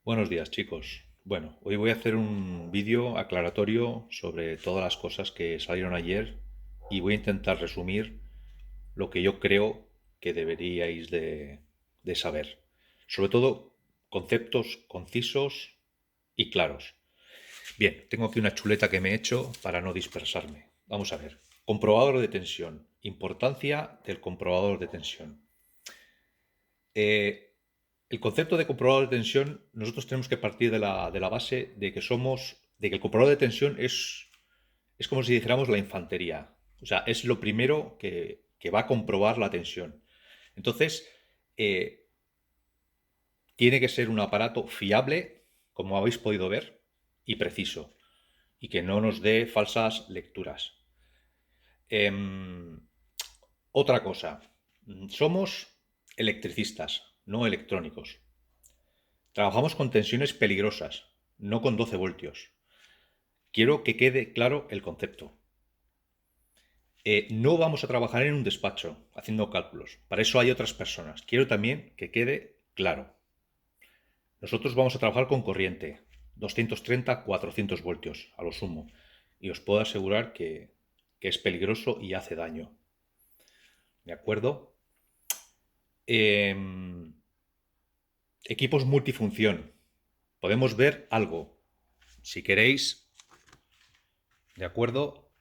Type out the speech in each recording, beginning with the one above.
Buenos días, chicos. Bueno, hoy voy a hacer un vídeo aclaratorio sobre todas las cosas que salieron ayer y voy a intentar resumir lo que yo creo que deberíais de saber. Sobre todo, conceptos concisos y claros. Bien, tengo aquí una chuleta que me he hecho para no dispersarme. Vamos a ver. Comprobador de tensión. Importancia del comprobador de tensión. Eh, el concepto de comprobador de tensión, nosotros tenemos que partir de la base de que de que el comprobador de tensión es como si dijéramos la infantería. O sea, es lo primero que va a comprobar la tensión. Entonces, eh, tiene que ser un aparato fiable, como habéis podido ver, y preciso, y que no nos dé falsas lecturas. Em, Otra cosa, somos electricistas, no electrónicos. Trabajamos con tensiones peligrosas, no con 12 voltios. Quiero que quede claro el concepto. No vamos a trabajar en un despacho haciendo cálculos. Para eso hay otras personas. Quiero también que quede claro. Nosotros vamos a trabajar con corriente, 230, 400 voltios a lo sumo. Y os puedo asegurar que es peligroso y hace daño. ¿De acuerdo? Em, Equipos multifunción. Podemos ver algo. Si queréis, ¿de acuerdo?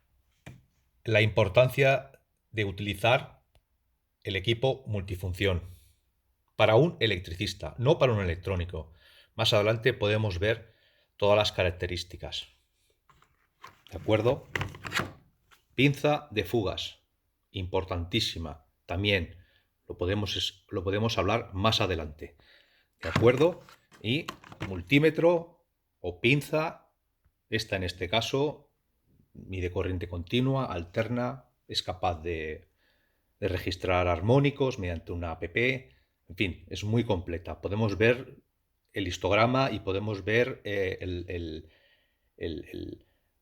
La importancia de utilizar el equipo multifunción para un electricista, no para un electrónico. Más adelante podemos ver todas las características. ¿De acuerdo? Pinza de fugas, importantísima. También lo podemos hablar más adelante. ¿De acuerdo? Y multímetro o pinza, esta en este caso, mide corriente continua, alterna, es capaz de registrar armónicos mediante una app. En fin, es muy completa. Podemos ver el histograma y podemos ver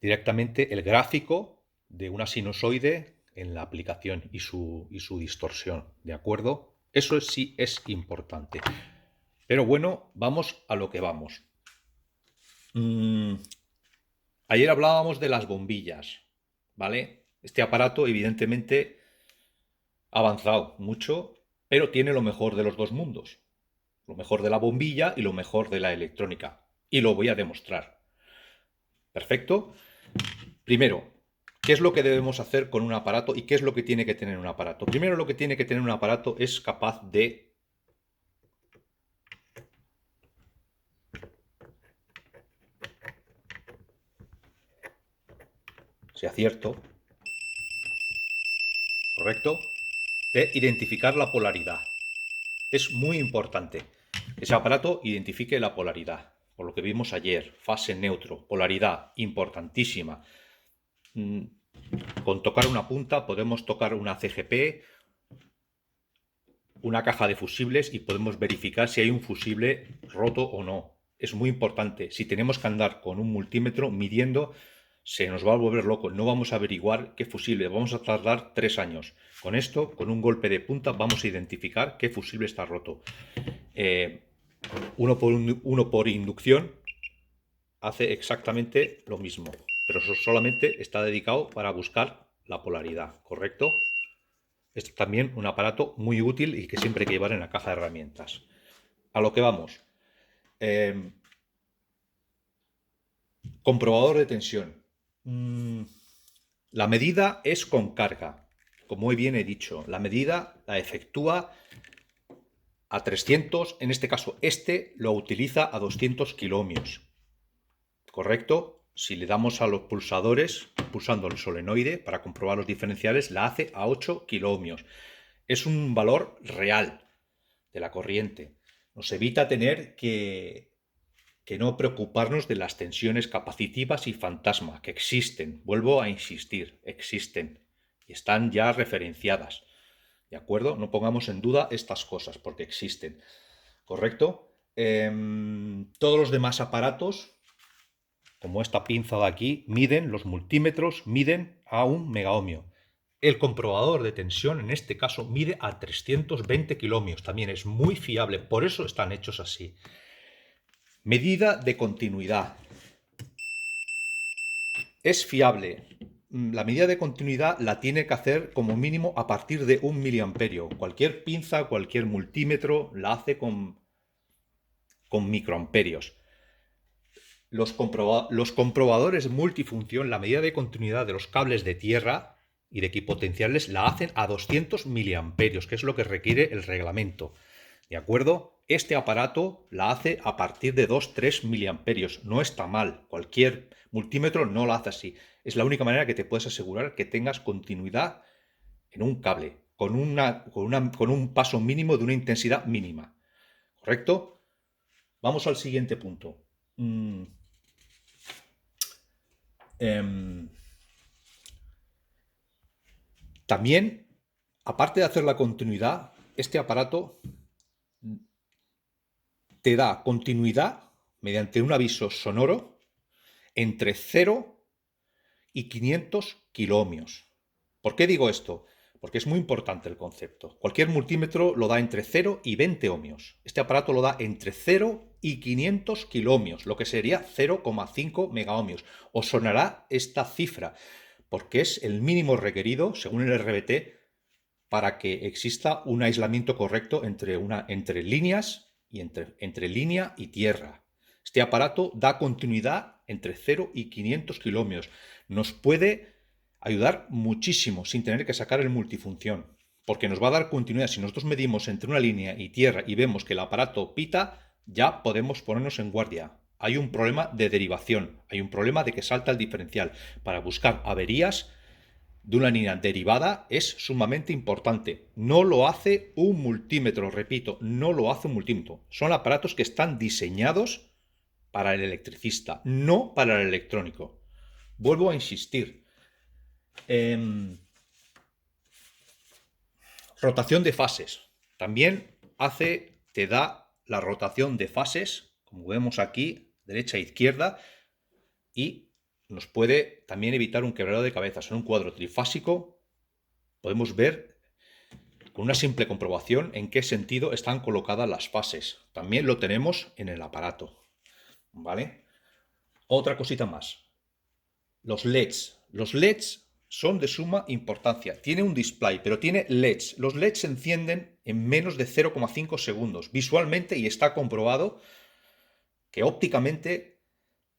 directamente el gráfico de una sinusoide en la aplicación y su distorsión. ¿De acuerdo? Eso sí es importante. Pero bueno, vamos a lo que vamos. Ayer hablábamos de las bombillas, ¿vale? Este aparato, evidentemente, ha avanzado mucho, pero tiene lo mejor de los dos mundos. Lo mejor de la bombilla y lo mejor de la electrónica. Y lo voy a demostrar. ¿Perfecto? Primero, ¿qué es lo que debemos hacer con un aparato y qué es lo que tiene que tener un aparato? Primero, lo que tiene que tener un aparato es capaz de... Si acierto, ¿correcto? De identificar la polaridad. Es muy importante que ese aparato identifique la polaridad. Por lo que vimos ayer, fase neutro, polaridad, importantísima. Con tocar una punta podemos tocar una CGP, una caja de fusibles y podemos verificar si hay un fusible roto o no. Es muy importante. Si tenemos que andar con un multímetro midiendo, se nos va a volver loco. No vamos a averiguar qué fusible. Vamos a tardar 3 años. Con esto, con un golpe de punta, vamos a identificar qué fusible está roto. Uno por inducción hace exactamente lo mismo, pero eso solamente está dedicado para buscar la polaridad, ¿correcto? Es también un aparato muy útil y que siempre hay que llevar en la caja de herramientas. A lo que vamos. Eh, Comprobador de tensión. La medida es con carga. Como bien he dicho, la medida la efectúa a 300, en este caso este lo utiliza a 200 kiloohmios. ¿Correcto? Si le damos a los pulsadores, pulsando el solenoide para comprobar los diferenciales, la hace a 8 kiloohmios. Es un valor real de la corriente. Nos evita tener que no preocuparnos de las tensiones capacitivas y fantasma, que existen. Vuelvo a insistir, existen. Y están ya referenciadas. ¿De acuerdo? No pongamos en duda estas cosas, porque existen. ¿Correcto? Todos los demás aparatos, como esta pinza de aquí, miden, los multímetros miden a 1 megaohmio. El comprobador de tensión, en este caso, mide a 320 kiloohmios. También es muy fiable, por eso están hechos así. Medida de continuidad. Es fiable. La medida de continuidad la tiene que hacer como mínimo a partir de 1 miliamperio. Cualquier pinza, cualquier multímetro la hace con microamperios. Los comprobadores multifunción, la medida de continuidad de los cables de tierra y de equipotenciales la hacen a 200 miliamperios, que es lo que requiere el reglamento. ¿De acuerdo? Este aparato la hace a partir de 2-3 miliamperios. No está mal. Cualquier multímetro no la hace así. Es la única manera que te puedes asegurar que tengas continuidad en un cable, con un paso mínimo de una intensidad mínima. ¿Correcto? Vamos al siguiente punto. También, aparte de hacer la continuidad, este aparato te da continuidad mediante un aviso sonoro entre 0 y 500 kiloohmios. ¿Por qué digo esto? Porque es muy importante el concepto. Cualquier multímetro lo da entre 0 y 20 ohmios. Este aparato lo da entre 0 y 500 kiloohmios, lo que sería 0,5 megaohmios. Os sonará esta cifra, porque es el mínimo requerido, según el RBT, para que exista un aislamiento correcto entre líneas y entre línea y tierra. Este aparato da continuidad entre 0 y 500 kiloohmios. Nos puede ayudar muchísimo sin tener que sacar el multifunción, porque nos va a dar continuidad. Si nosotros medimos entre una línea y tierra y vemos que el aparato pita, ya podemos ponernos en guardia. Hay un problema de derivación, hay un problema de que salta el diferencial. Para buscar averías de una línea derivada es sumamente importante. No lo hace un multímetro, repito, no lo hace un multímetro. Son aparatos que están diseñados para el electricista, no para el electrónico. Vuelvo a insistir. Rotación de fases. También te da la rotación de fases, como vemos aquí, derecha e izquierda, y nos puede también evitar un quebrado de cabezas. En un cuadro trifásico podemos ver con una simple comprobación en qué sentido están colocadas las fases. También lo tenemos en el aparato. ¿Vale? Otra cosita más. Los LEDs. Los LEDs son de suma importancia. Tiene un display, pero tiene LEDs. Los LEDs se encienden en menos de 0,5 segundos. Visualmente, y está comprobado que ópticamente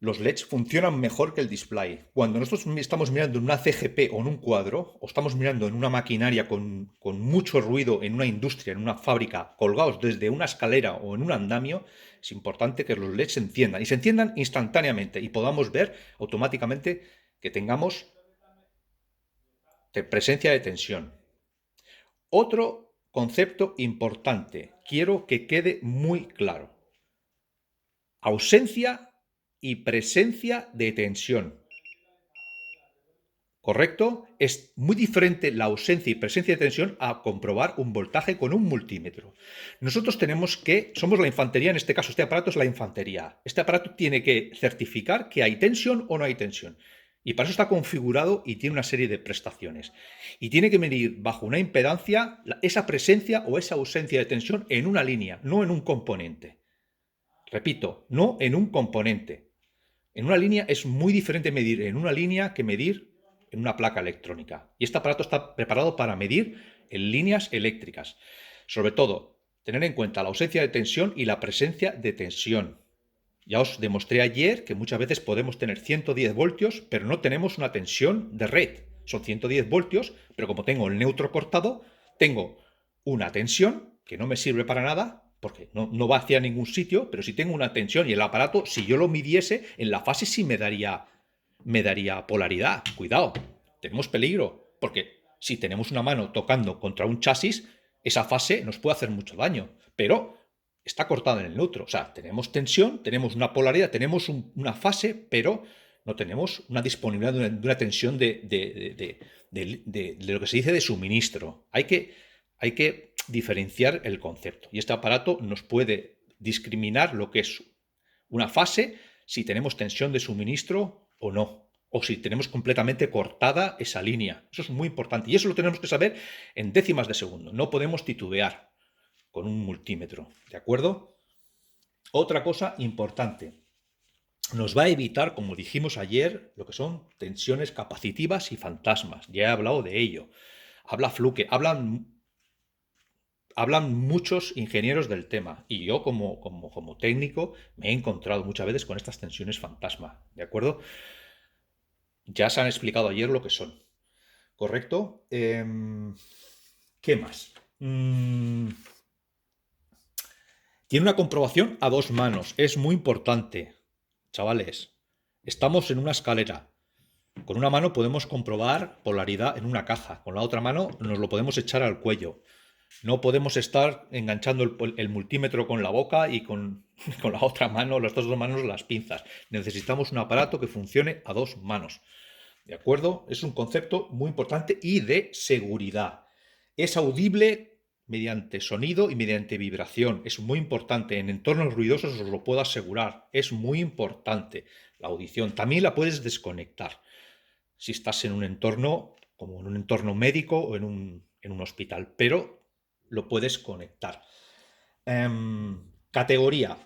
los LEDs funcionan mejor que el display. Cuando nosotros estamos mirando en una CGP o en un cuadro, o estamos mirando en una maquinaria con mucho ruido en una industria, en una fábrica, colgados desde una escalera o en un andamio, es importante que los LEDs se enciendan, y se enciendan instantáneamente, y podamos ver automáticamente que tengamos presencia de tensión. Otro concepto importante, quiero que quede muy claro. Ausencia y presencia de tensión. ¿Correcto? Es muy diferente la ausencia y presencia de tensión a comprobar un voltaje con un multímetro. Nosotros somos la infantería, en este caso este aparato es la infantería. Este aparato tiene que certificar que hay tensión o no hay tensión. Y para eso está configurado y tiene una serie de prestaciones. Y tiene que medir bajo una impedancia esa presencia o esa ausencia de tensión en una línea, no en un componente. Repito, no en un componente. En una línea es muy diferente medir en una línea que medir en una placa electrónica. Y este aparato está preparado para medir en líneas eléctricas. Sobre todo, tener en cuenta la ausencia de tensión y la presencia de tensión. Ya os demostré ayer que muchas veces podemos tener 110 voltios, pero no tenemos una tensión de red. Son 110 voltios, pero como tengo el neutro cortado, tengo una tensión que no me sirve para nada, porque no va hacia ningún sitio, pero si tengo una tensión y el aparato, si yo lo midiese, en la fase sí me daría polaridad. Cuidado, tenemos peligro, porque si tenemos una mano tocando contra un chasis, esa fase nos puede hacer mucho daño, pero está cortada en el neutro. O sea, tenemos tensión, tenemos una polaridad, tenemos una fase, pero no tenemos una disponibilidad de una tensión de lo que se dice de suministro. Hay que diferenciar el concepto. Y este aparato nos puede discriminar lo que es una fase, si tenemos tensión de suministro o no, o si tenemos completamente cortada esa línea. Eso es muy importante y eso lo tenemos que saber en décimas de segundo. No podemos titubear con un multímetro, ¿de acuerdo? Otra cosa importante, nos va a evitar, como dijimos ayer, lo que son tensiones capacitivas y fantasmas. Ya he hablado de ello. Habla Fluke, hablan muchos ingenieros del tema y yo como técnico me he encontrado muchas veces con estas tensiones fantasma, ¿de acuerdo? Ya se han explicado ayer lo que son, ¿correcto? ¿Qué más? Tiene una comprobación a dos manos, es muy importante, chavales. Estamos en una escalera. Con una mano podemos comprobar polaridad en una caja, con la otra mano nos lo podemos echar al cuello. No podemos estar enganchando el multímetro con la boca y con la otra mano, las dos manos, las pinzas. Necesitamos un aparato que funcione a dos manos. ¿De acuerdo? Es un concepto muy importante y de seguridad. Es audible mediante sonido y mediante vibración. Es muy importante. En entornos ruidosos os lo puedo asegurar. Es muy importante la audición. También la puedes desconectar si estás en un entorno, como en un entorno médico o en un hospital, pero lo puedes conectar. Categoría.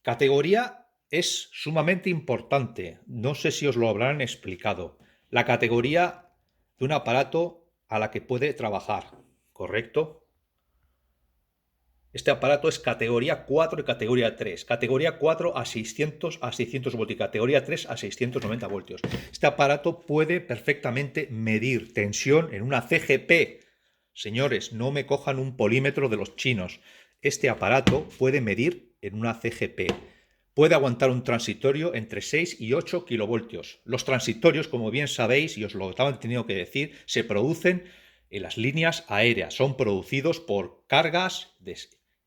Categoría es sumamente importante. No sé si os lo habrán explicado. La categoría de un aparato a la que puede trabajar, ¿correcto? Este aparato es categoría 4 y categoría 3. Categoría 4 a 600 voltios, categoría 3 a 690 voltios. Este aparato puede perfectamente medir tensión en una CGP. Señores, no me cojan un polímetro de los chinos. Este aparato puede medir en una CGP. Puede aguantar un transitorio entre 6 y 8 kilovoltios. Los transitorios, como bien sabéis, y os lo he tenido que decir, se producen en las líneas aéreas. Son producidos por cargas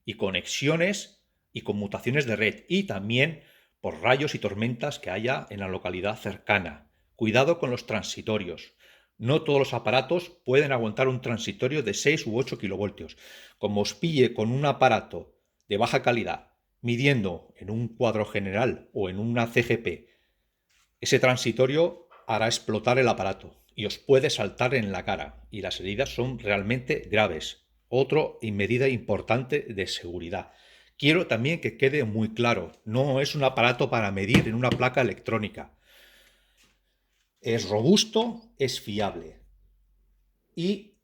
y conexiones y conmutaciones de red, y también por rayos y tormentas que haya en la localidad cercana. Cuidado con los transitorios. No todos los aparatos pueden aguantar un transitorio de 6 u 8 kilovoltios. Como os pille con un aparato de baja calidad midiendo en un cuadro general o en una CGP, ese transitorio hará explotar el aparato y os puede saltar en la cara, y las heridas son realmente graves. Otro medida importante de seguridad. Quiero también que quede muy claro, no es un aparato para medir en una placa electrónica. Es robusto, es fiable. Y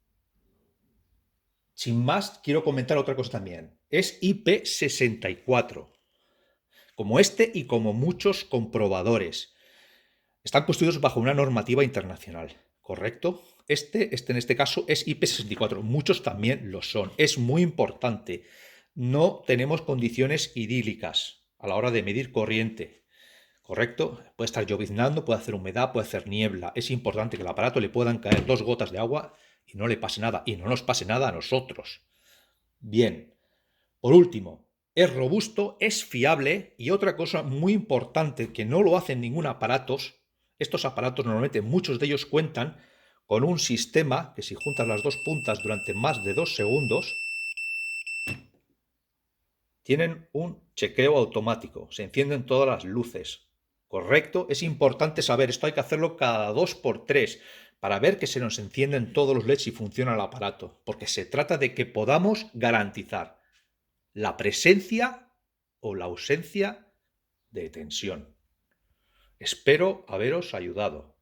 sin más, quiero comentar otra cosa también. Es IP64. Como este y como muchos comprobadores. Están construidos bajo una normativa internacional, ¿correcto? Este en este caso es IP64. Muchos también lo son. Es muy importante. No tenemos condiciones idílicas a la hora de medir corriente, ¿correcto? Puede estar lloviznando, puede hacer humedad, puede hacer niebla. Es importante que al aparato le puedan caer 2 gotas de agua y no le pase nada. Y no nos pase nada a nosotros. Bien. Por último, es robusto, es fiable, y otra cosa muy importante que no lo hacen ningún aparato, estos aparatos normalmente muchos de ellos cuentan con un sistema que si juntas las dos puntas durante más de 2 segundos, tienen un chequeo automático, se encienden todas las luces, ¿correcto? Es importante saber, esto hay que hacerlo cada 2 por 3 para ver que se nos encienden todos los LEDs y funciona el aparato, porque se trata de que podamos garantizar la presencia o la ausencia de tensión. Espero haberos ayudado.